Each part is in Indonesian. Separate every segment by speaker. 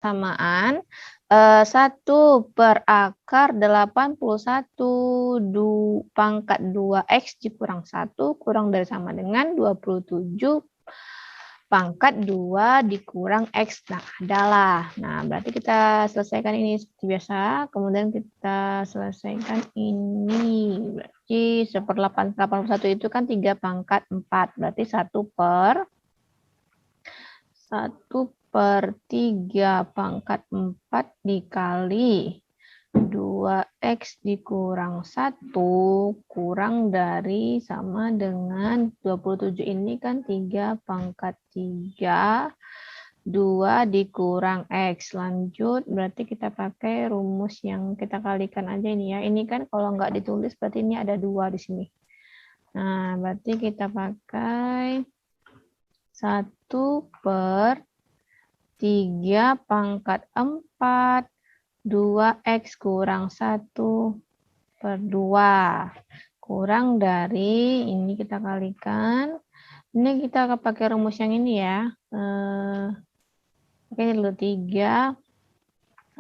Speaker 1: Samaan 1 per akar 81 pangkat 2x dikurang 1 kurang dari sama dengan 27 pangkat 2 dikurang x. Nah, adalah. Nah, berarti kita selesaikan ini seperti biasa. Kemudian kita selesaikan ini. Berarti 1/81 itu kan 3 pangkat 4. Berarti 1 per 3 pangkat 4 dikali 2x dikurang 1 kurang dari sama dengan 27 ini kan 3 pangkat 3 2 dikurang x. Lanjut, berarti kita pakai rumus yang kita kalikan aja ini ya. Ini kan kalau nggak ditulis berarti ini ada 2 di sini. Nah, berarti kita pakai 1 per 3 pangkat 4 2x kurang 1 per 2 kurang dari ini kita kalikan. Ini kita pakai rumus yang ini ya. Oke, ini dulu 3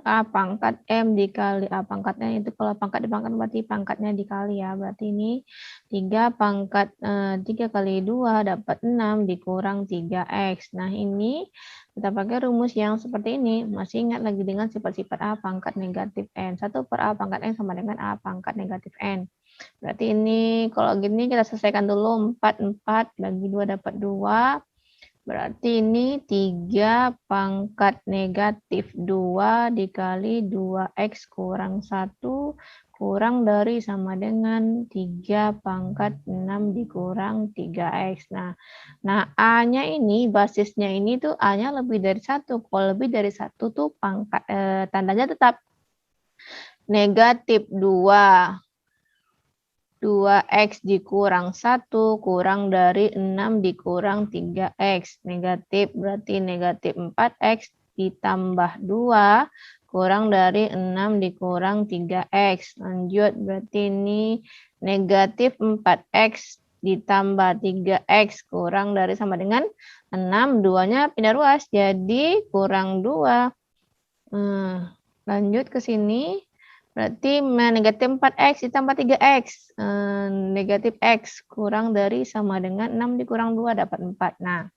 Speaker 1: A pangkat M dikali A pangkatnya itu kalau pangkat dipangkat berarti pangkatnya dikali ya. Berarti ini 3 pangkat 3 kali 2 dapat 6 dikurang 3x. Nah, ini kita pakai rumus yang seperti ini. Masih ingat lagi dengan sifat-sifat A pangkat negatif N. 1 per A pangkat N sama dengan A pangkat negatif N. Berarti ini kalau gini kita selesaikan dulu 4 bagi 2 dapat 2. Berarti ini 3 pangkat negatif 2 dikali 2x kurang 1 kurang dari sama dengan 3 pangkat 6 dikurang 3x. Nah A-nya ini, basisnya ini tuh A-nya lebih dari 1. Kalau lebih dari 1 tuh pangkat tandanya tetap negatif 2. 2x dikurang 1 kurang dari 6 dikurang 3x. Negatif berarti negatif 4x ditambah 2 kurang dari 6 dikurang 3x. Lanjut berarti ini negatif 4x ditambah 3x kurang dari sama dengan 6. 2-nya pindah ruas jadi kurang 2. Lanjut ke sini. Berarti negatif 4x ditambah 3x. Negatif x kurang dari sama dengan 6 dikurang 2 dapat 4. Nah,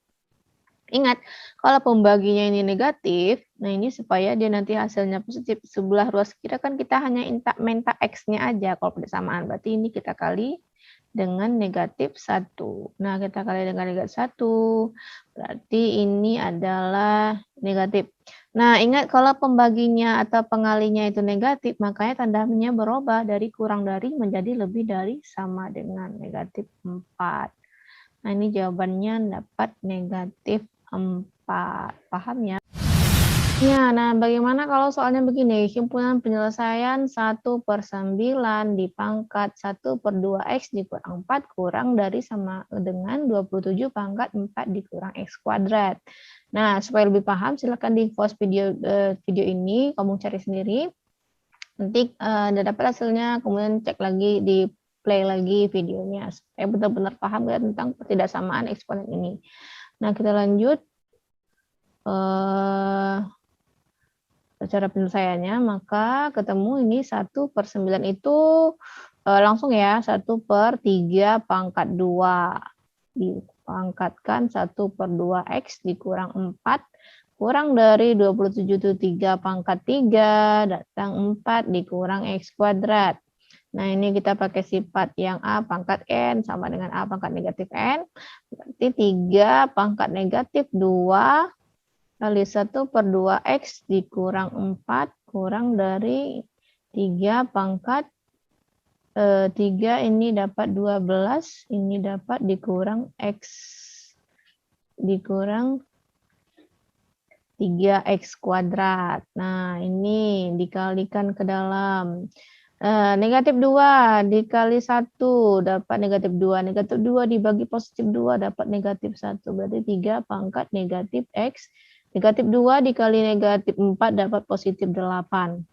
Speaker 1: ingat kalau pembaginya ini negatif, nah ini supaya dia nanti hasilnya positif. Sebelah ruas kiri kan kita hanya minta x-nya aja kalau persamaan. Berarti ini kita kali dengan negatif 1. Nah, kita kali dengan negatif 1. Berarti ini adalah negatif. Nah, ingat kalau pembaginya atau pengalinya itu negatif, makanya tandanya berubah dari kurang dari menjadi lebih dari sama dengan negatif 4. Nah, ini jawabannya dapat negatif 4. Paham ya? Ya, nah bagaimana kalau soalnya begini, himpunan penyelesaian 1/9 dipangkat 1 per 2x dikurang 4 kurang dari sama dengan 27 pangkat 4 dikurang x kuadrat. Nah, supaya lebih paham silakan di pause video ini, kamu cari sendiri. Nanti udah dapat hasilnya, kemudian cek lagi, di play lagi videonya supaya benar-benar paham ya tentang ketidaksamaan eksponen ini. Nah, kita lanjut. Cara penyelesaiannya, maka ketemu ini 1/9 itu langsung ya 1 per 3 pangkat 2 dipangkatkan 1 per 2x dikurang 4 kurang dari 27 itu 3 pangkat 3 datang 4 dikurang x kuadrat. Nah, ini kita pakai sifat yang A pangkat N sama dengan A pangkat negatif N. Berarti 3 pangkat negatif 2 kali 1 per 2x dikurang 4 kurang dari 3 pangkat 3 ini dapat 12, ini dapat dikurang x dikurang 3x kuadrat. Nah, ini dikalikan ke dalam. Negatif 2 dikali 1 dapat negatif 2. Negatif 2 dibagi positif 2 dapat negatif 1. Berarti 3 pangkat negatif x. Negatif 2 dikali negatif 4 dapat positif 8.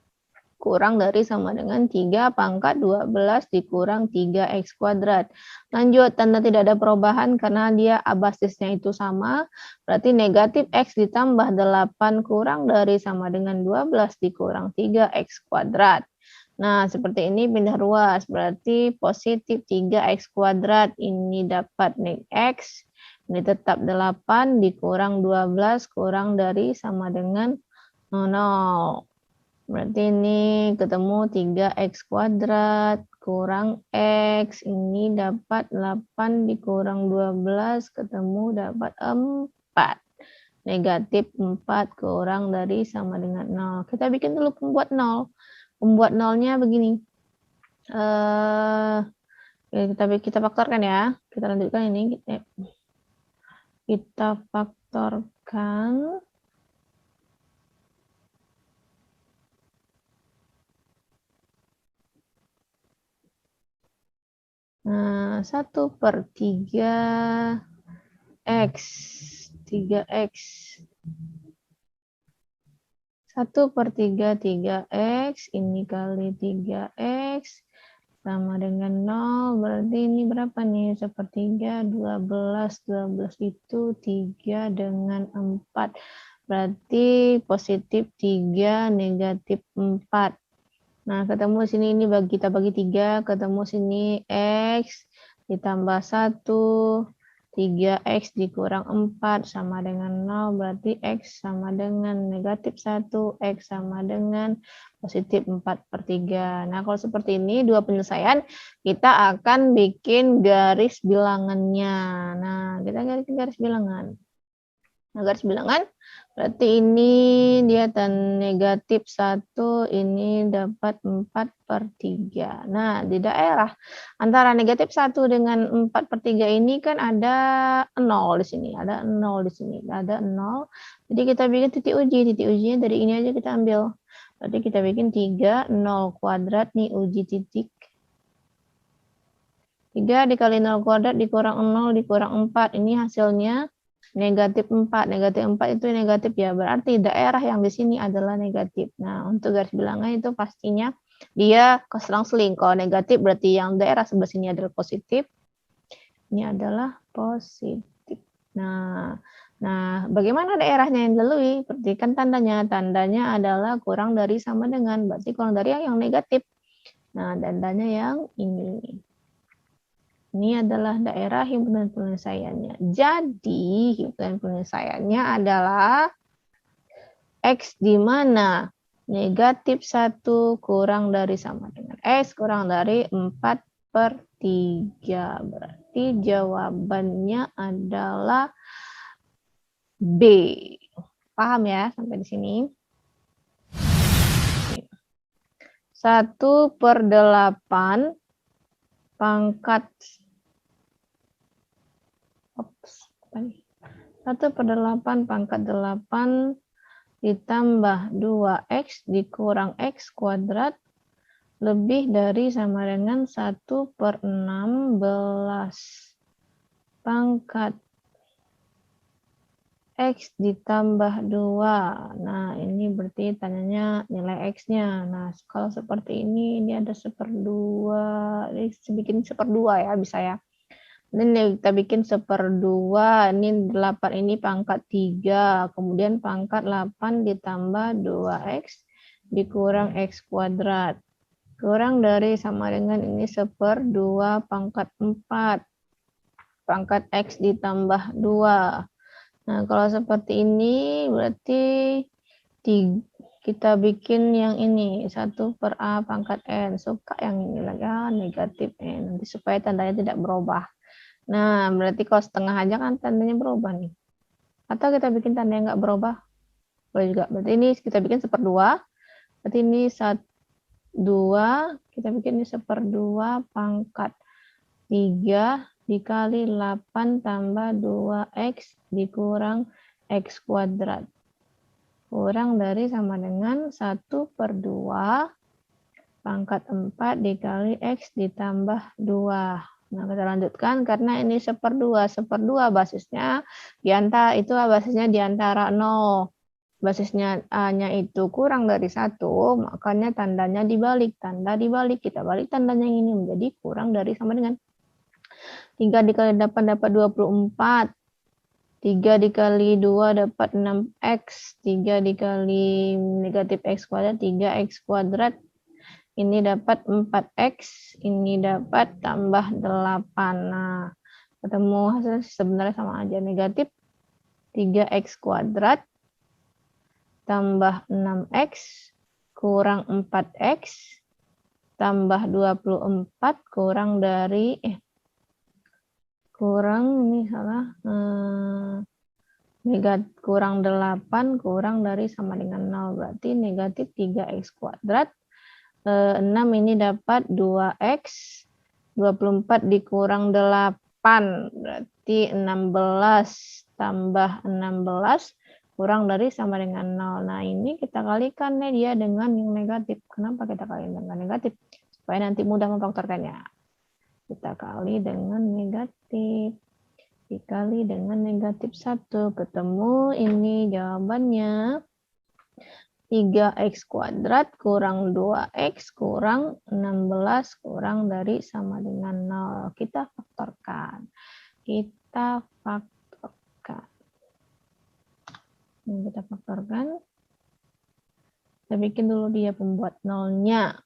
Speaker 1: kurang dari sama dengan 3 pangkat 12 dikurang 3x kuadrat. Lanjut, tanda tidak ada perubahan karena dia basisnya itu sama, berarti negatif x ditambah 8 kurang dari sama dengan 12 dikurang 3x kuadrat. Nah, seperti ini pindah ruas, berarti positif 3x kuadrat ini dapat x, ini tetap 8 dikurang 12 kurang dari sama dengan 0. Berarti ini ketemu 3x kuadrat kurang x. Ini dapat 8 dikurang 12 ketemu dapat 4. Negatif 4 kurang dari sama dengan 0. Kita bikin dulu pembuat 0. Pembuat 0-nya begini. Kita faktorkan ya. Kita lanjutkan ini. Kita faktorkan. Nah, 1/3 x, 3x. 1/3 3x, ini kali 3x, sama dengan 0, berarti ini berapa nih? 1/3, 12, 12 itu 3 dengan 4. Berarti positif 3, negatif 4. Nah, ketemu sini ini kita bagi 3, ketemu sini x ditambah 1, 3x dikurang 4 sama dengan 0, berarti x sama dengan negatif 1, x sama dengan positif 4/3. Nah, kalau seperti ini dua penyelesaian, kita akan bikin garis bilangannya. Nah, kita bikin garis bilangan. Nah, garis bilangan berarti ini dia dan negatif 1, ini dapat 4/3. Nah, di daerah antara negatif 1 dengan 4/3 ini kan ada 0 di sini, ada 0 di sini, ada 0. Jadi kita bikin titik uji, titik ujinya dari ini aja kita ambil. Berarti kita bikin 3, 0 kuadrat nih uji titik. 3 dikali 0 kuadrat dikurang 0 dikurang 4, ini hasilnya negatif 4. Negatif 4 itu negatif ya, berarti daerah yang di sini adalah negatif. Nah, untuk garis bilangan itu pastinya dia selang-seling. Kalau negatif berarti yang daerah sebelah sini adalah positif. Ini adalah positif. Nah, bagaimana daerahnya yang dilalui? Perhatikan tandanya. Tandanya adalah kurang dari sama dengan, berarti kurang dari yang negatif. Nah, tandanya yang ini. Ini adalah daerah himpunan penyelesaiannya. Jadi, himpunan penyelesaiannya adalah X di mana negatif 1 kurang dari sama dengan X kurang dari 4/3. Berarti jawabannya adalah B. Paham ya sampai di sini? 1/8 pangkat 1/8 pangkat 8 ditambah 2x dikurang x kuadrat lebih dari sama dengan 1/16 pangkat x ditambah 2. Nah, ini berarti tanyanya nilai x-nya. Nah, kalau seperti ini ada 1/2. Ini bikin 1/2 ya, bisa ya. Ini kita bikin 1/2, ini 8 ini pangkat 3, kemudian pangkat 8 ditambah 2x dikurang x kuadrat. Kurang dari sama dengan ini 1/2 pangkat 4, pangkat x ditambah 2. Nah, kalau seperti ini berarti kita bikin yang ini 1/a pangkat n. Suka yang ini lagi negatif n, nanti supaya tandanya tidak berubah. Nah, berarti kalau setengah aja kan tandanya berubah nih. Atau kita bikin tanda yang nggak berubah. Boleh juga. Berarti ini kita bikin 1/2. Berarti ini 2. Kita bikin ini 1/2 pangkat 3 dikali 8 tambah 2x dikurang x kuadrat. Kurang dari sama dengan 1/2 pangkat 4 dikali x ditambah 2. Nah, kita lanjutkan karena ini 1/2 basisnya basisnya di antara 0 basisnya A-nya itu kurang dari 1, makanya tandanya dibalik. Tanda dibalik, kita balik tandanya yang ini menjadi kurang dari sama dengan 3 dikali 8 dapat 24. 3 dikali 2 dapat 6x. 3 dikali negatif x kuadrat, 3x kuadrat. Ini dapat 4x. Ini dapat tambah 8. Nah, ketemu hasil sebenarnya sama aja. Negatif 3x kuadrat tambah 6x kurang 4x tambah 24 kurang dari kurang 8 kurang dari sama dengan 0, berarti negatif 3x kuadrat. 6 ini dapat 2x, 24 dikurang 8 berarti 16 tambah 16 kurang dari sama dengan 0. Nah, ini kita kalikan dia dengan yang negatif. Kenapa kita kalikan dengan negatif? Supaya nanti mudah memfaktorkannya. Kita kali dengan negatif. Dikali dengan negatif 1. Ketemu ini jawabannya. 3x kuadrat kurang 2x kurang 16 kurang dari sama dengan 0. Kita faktorkan. Kita faktorkan. Kita bikin dulu dia pembuat nolnya.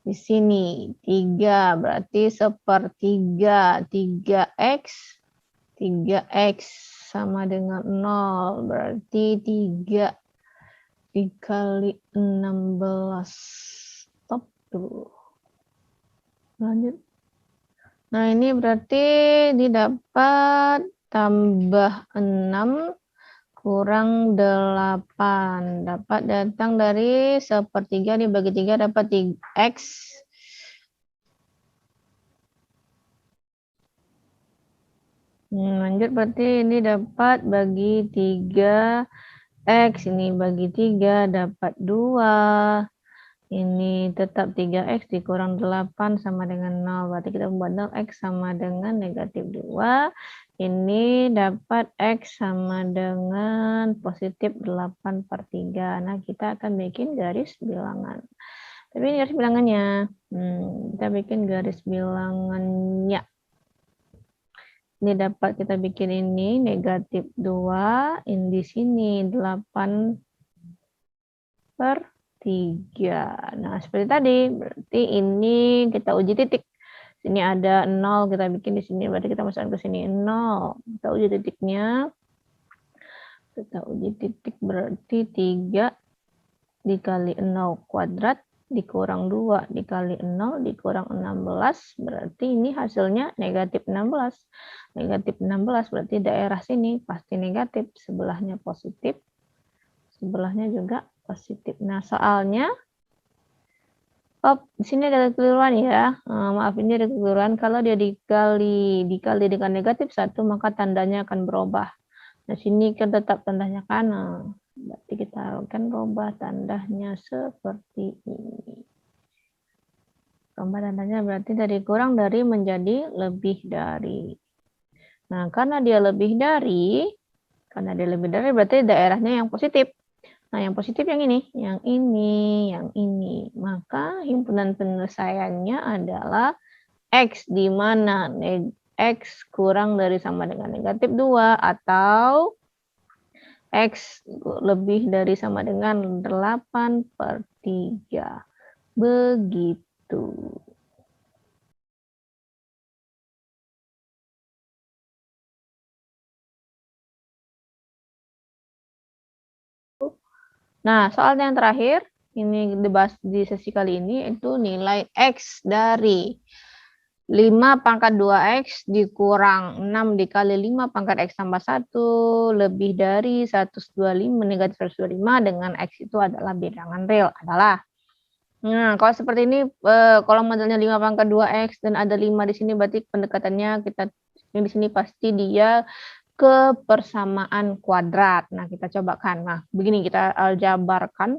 Speaker 1: Di sini 3 berarti sepertiga 3x sama dengan 0 berarti 3 dikali 16. Stop dulu. Lanjut. Nah, ini berarti didapat tambah 6 kurang 8. Dapat datang dari sepertiga dibagi 3 dapat 3x. Lanjut berarti ini dapat bagi 3x. Ini bagi 3 dapat 2. Ini tetap 3x dikurang 8 sama dengan 0. Berarti kita membuat 0x sama dengan negatif 2. Ini dapat x sama dengan positif 8/3. Nah, kita akan bikin garis bilangan. Tapi ini garis bilangannya. Kita bikin garis bilangannya. Ini dapat kita bikin ini negatif 2. Ini di sini 8/3. Nah, seperti tadi. Berarti ini kita uji titik. Sini ada 0, kita bikin di sini. Berarti kita masukkan ke sini 0. Kita uji titiknya. Kita uji titik berarti 3 dikali 0 kuadrat dikurang 2 dikali 0 dikurang 16. Berarti ini hasilnya negatif 16. Negatif 16 berarti daerah sini pasti negatif. Sebelahnya positif. Sebelahnya juga positif. Nah, soalnya di sini ada kekeliruan ya. Maaf, ini ada kekeliruan. Kalau dia dikali dengan negatif 1, maka tandanya akan berubah. Nah, sini kan tetap tandanya kanan. Berarti kita akan rubah tandanya seperti ini. Rubah tandanya berarti dari kurang dari menjadi lebih dari. Nah, karena dia lebih dari berarti daerahnya yang positif. Nah, yang positif yang ini, yang ini, yang ini. Maka himpunan penyelesaiannya adalah X, di mana X kurang dari sama dengan negatif 2, atau X lebih dari sama dengan 8/3. Begitu. Nah, soal yang terakhir, ini dibahas di sesi kali ini, itu nilai X dari 5 pangkat 2X dikurang 6 dikali 5 pangkat X tambah 1 lebih dari 125 negatif 125 dengan X itu adalah bilangan real. Nah, kalau seperti ini, kalau modelnya 5 pangkat 2X dan ada 5 di sini, berarti pendekatannya yang di sini pasti dia kepersamaan kuadrat. Nah, kita cobakan. Nah, begini kita aljabarkan.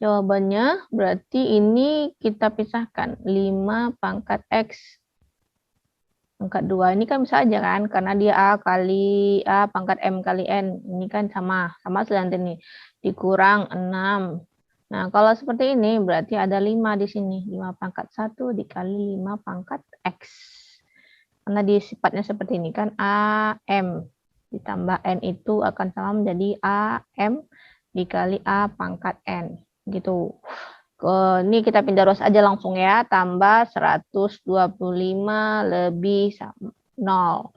Speaker 1: Jawabannya berarti ini kita pisahkan 5 pangkat X Pangkat 2 ini kan bisa aja kan, karena dia A kali A pangkat M kali N. Ini kan sama selanjutnya nih. Dikurang 6. Nah, kalau seperti ini berarti ada 5 di sini. 5 pangkat 1 dikali 5 pangkat X. Karena di sifatnya seperti ini kan AM ditambah N itu akan sama menjadi AM dikali A pangkat N. Gitu. Ini kita pindah ruas aja langsung ya, tambah 125 lebih 0.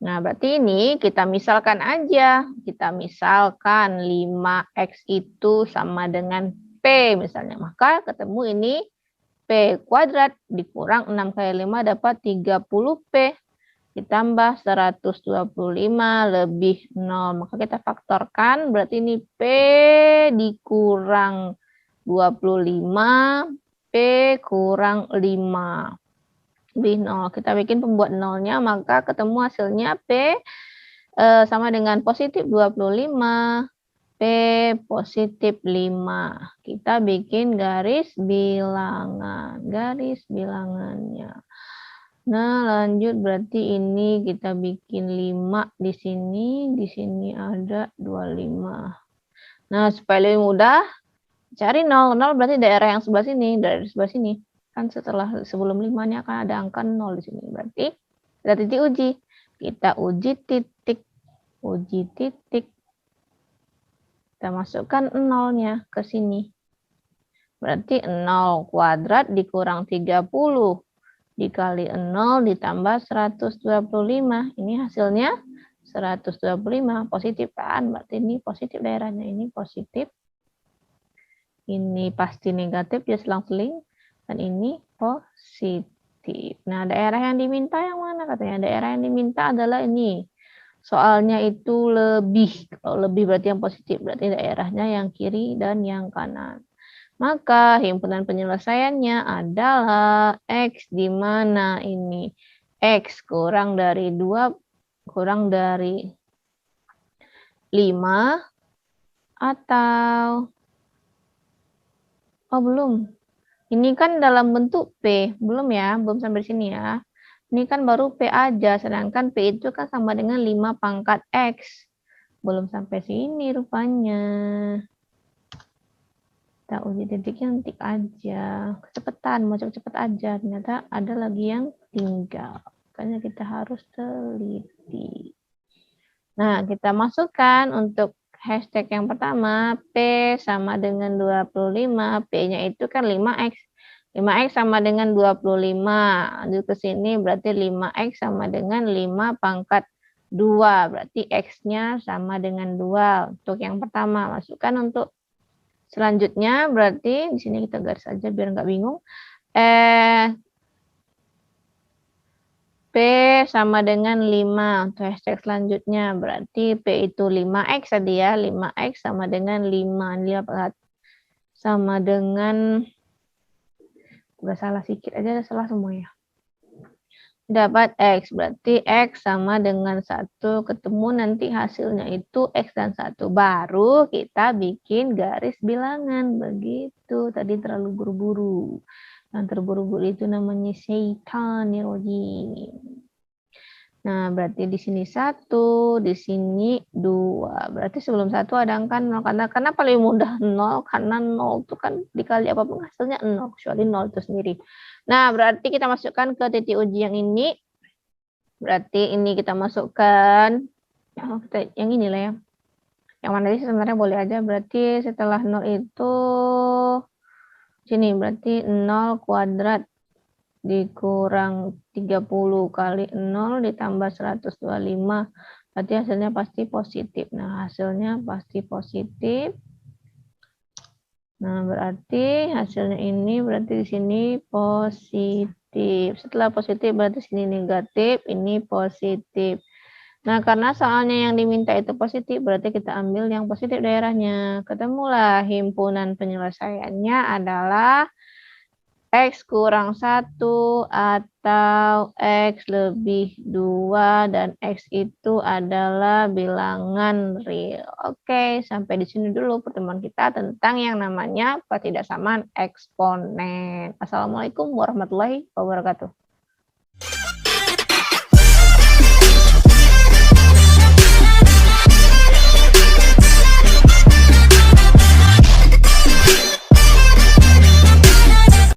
Speaker 1: Nah, berarti ini kita misalkan aja. Kita misalkan 5X itu sama dengan P misalnya. Maka ketemu ini P kuadrat dikurang 6 kali 5 dapat 30P. Ditambah 125 lebih 0. Maka kita faktorkan, berarti ini P dikurang 25, P kurang 5. Lebih 0. Kita bikin pembuat nolnya, maka ketemu hasilnya P sama dengan positif 25, P positif 5. Kita bikin garis bilangan. Garis bilangannya. Nah, lanjut berarti ini kita bikin 5 di sini ada 25. Nah, supaya lebih mudah, cari 0. 0 berarti daerah yang sebelah sini, dari sebelah sini. Kan sebelum 5 ini akan ada angka 0 di sini. Berarti kita titik uji. Kita uji titik. Uji titik. Kita masukkan 0-nya ke sini. Berarti 0 kuadrat dikurang 30 dikali 0 ditambah 125. Ini hasilnya 125. Positif kan? Berarti ini positif daerahnya. Ini positif. Ini pasti negatif, dia selang-seling. Dan ini positif. Nah, daerah yang diminta yang mana katanya? Daerah yang diminta adalah ini. Soalnya itu lebih. Kalau lebih berarti yang positif. Berarti daerahnya yang kiri dan yang kanan. Maka himpunan penyelesaiannya adalah X di mana ini? X kurang dari 2, kurang dari 5, atau oh belum. Ini kan dalam bentuk P, belum ya, belum sampai sini ya. Ini kan baru P aja, sedangkan P itu kan sama dengan 5 pangkat X. Belum sampai sini rupanya. Kita uji titiknya nanti aja. Kecepatan, mau cepet-cepet aja. Ternyata ada lagi yang tinggal. Makanya kita harus teliti. Nah, kita masukkan untuk hashtag yang pertama, P sama dengan 25. P-nya itu kan 5X. 5X sama dengan 25. Lanjut ke sini berarti 5X sama dengan 5 pangkat 2. Berarti X-nya sama dengan 2. Untuk yang pertama, masukkan untuk selanjutnya. Berarti di sini kita garis aja biar nggak bingung. P sama dengan 5 untuk hashtag selanjutnya. Berarti P itu 5X tadi ya. 5X sama dengan 5. Ini sama dengan, udah salah sedikit aja, salah semua ya. Dapat X. Berarti X sama dengan 1. Ketemu nanti hasilnya itu X dan 1. Baru kita bikin garis bilangan. Begitu. Tadi terlalu buru-buru. Yang terburu-buru itu namanya syaitanirrajim. Nah, berarti di sini 1, di sini 2. Berarti sebelum 1 ada angka 0. Karena paling mudah 0, karena 0 itu kan dikali apapun hasilnya 0, kecuali 0 itu sendiri. Nah, berarti kita masukkan ke titik uji yang ini. Berarti ini kita masukkan, yang ini lah ya. Yang mana sih sebenarnya boleh aja. Berarti setelah 0 itu, sini berarti 0 kuadrat dikurang 30 kali 0 ditambah 125. Berarti hasilnya pasti positif. Nah, hasilnya pasti positif. Nah, berarti hasilnya ini berarti di sini positif. Setelah positif berarti sini negatif, ini positif. Nah, karena soalnya yang diminta itu positif, berarti kita ambil yang positif daerahnya. Ketemulah himpunan penyelesaiannya adalah X kurang 1 atau X lebih 2 dan X itu adalah bilangan real. Oke, sampai di sini dulu pertemuan kita tentang yang namanya pertidaksamaan eksponen. Assalamualaikum warahmatullahi wabarakatuh.